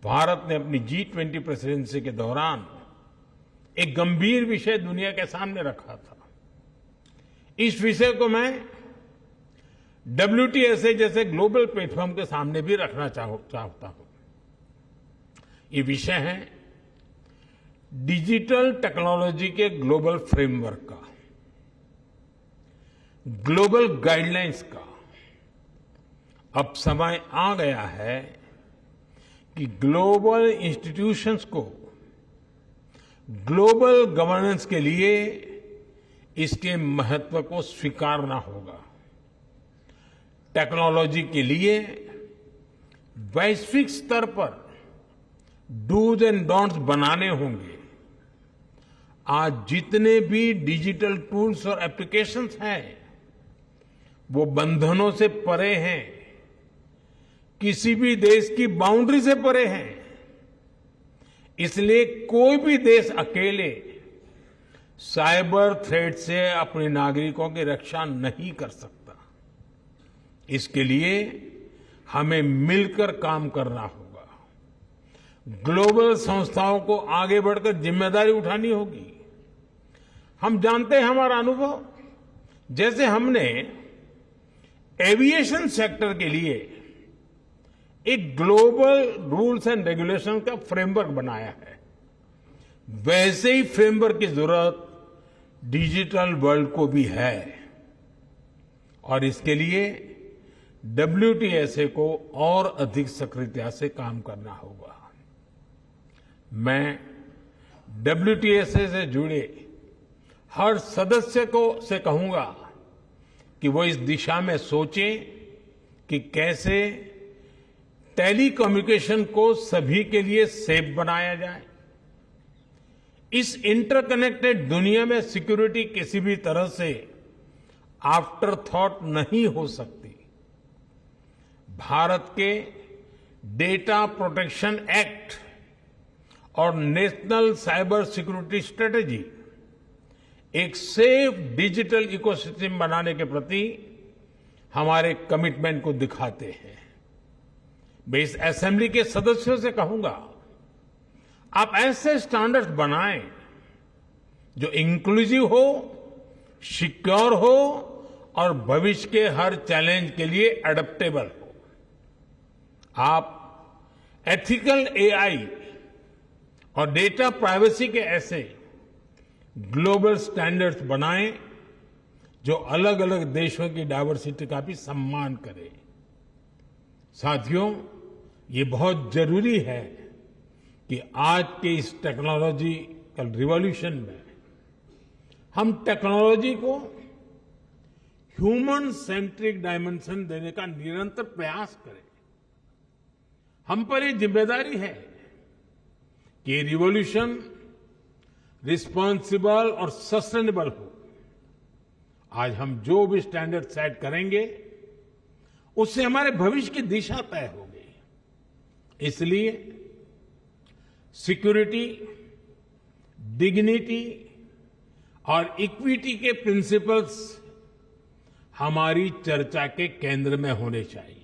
भारत ने अपनी G20 presidency के दौरान एक गंभीर विषय दुनिया के सामने रखा था। इस विषय को मैं WTSA जैसे ग्लोबल प्लेटफॉर्म के सामने भी रखना चाहता हूं। ये विषय है डिजिटल टेक्नोलॉजी के ग्लोबल फ्रेमवर्क का, ग्लोबल गाइडलाइंस का। अब समय आ गया है कि ग्लोबल इंस्टीट्यूशंस को ग्लोबल गवर्नेंस के लिए इसके महत्व को स्वीकारना होगा। टेक्नोलॉजी के लिए वैश्विक स्तर पर डूज एंड डोंट्स बनाने होंगे। आज जितने भी डिजिटल टूल्स और एप्लीकेशंस हैं, वो बंधनों से परे हैं, किसी भी देश की बाउंड्री से परे हैं। इसलिए कोई भी देश अकेले साइबर थ्रेट से अपने नागरिकों की रक्षा नहीं कर सकता। इसके लिए हमें मिलकर काम करना होगा। ग्लोबल संस्थाओं को आगे बढ़कर जिम्मेदारी उठानी होगी। हम जानते हैं, हमारा अनुभव, जैसे हमने एविएशन सेक्टर के लिए एक ग्लोबल रूल्स एंड रेगुलेशन का फ्रेमवर्क बनाया है, वैसे ही फ्रेमवर्क की जरूरत डिजिटल वर्ल्ड को भी है। और इसके लिए WTSA को और अधिक सक्रियता से काम करना होगा। मैं WTSA से जुड़े हर सदस्य से कहूंगा कि वो इस दिशा में सोचें कि कैसे टेलीकम्युनिकेशन को सभी के लिए सेफ बनाया जाए। इस इंटरकनेक्टेड दुनिया में सिक्योरिटी किसी भी तरह से आफ्टर थॉट नहीं हो सकती। भारत के डेटा प्रोटेक्शन एक्ट और नेशनल साइबर सिक्योरिटी स्ट्रेटेजी एक सेफ डिजिटल इकोसिस्टम बनाने के प्रति हमारे कमिटमेंट को दिखाते हैं। मैं इस असेंबली के सदस्यों से कहूंगा, आप ऐसे स्टैंडर्ड्स बनाएं जो इंक्लूसिव हो, सिक्योर हो और भविष्य के हर चैलेंज के लिए एडेप्टेबल हो। आप एथिकल AI और डेटा प्राइवेसी के ऐसे ग्लोबल स्टैंडर्ड्स बनाएं जो अलग अलग देशों की डायवर्सिटी का भी सम्मान करें। साथियों, ये बहुत जरूरी है कि आज के इस टेक्नोलॉजिकल रिवॉल्यूशन में हम टेक्नोलॉजी को ह्यूमन सेंट्रिक डायमेंशन देने का निरंतर प्रयास करें। हम पर ये जिम्मेदारी है कि ये रिवॉल्यूशन रिस्पॉन्सिबल और सस्टेनेबल हो। आज हम जो भी स्टैंडर्ड सेट करेंगे, उससे हमारे भविष्य की दिशा तय होगी। इसलिए सिक्योरिटी, डिग्निटी और इक्विटी के प्रिंसिपल्स हमारी चर्चा के केंद्र में होने चाहिए।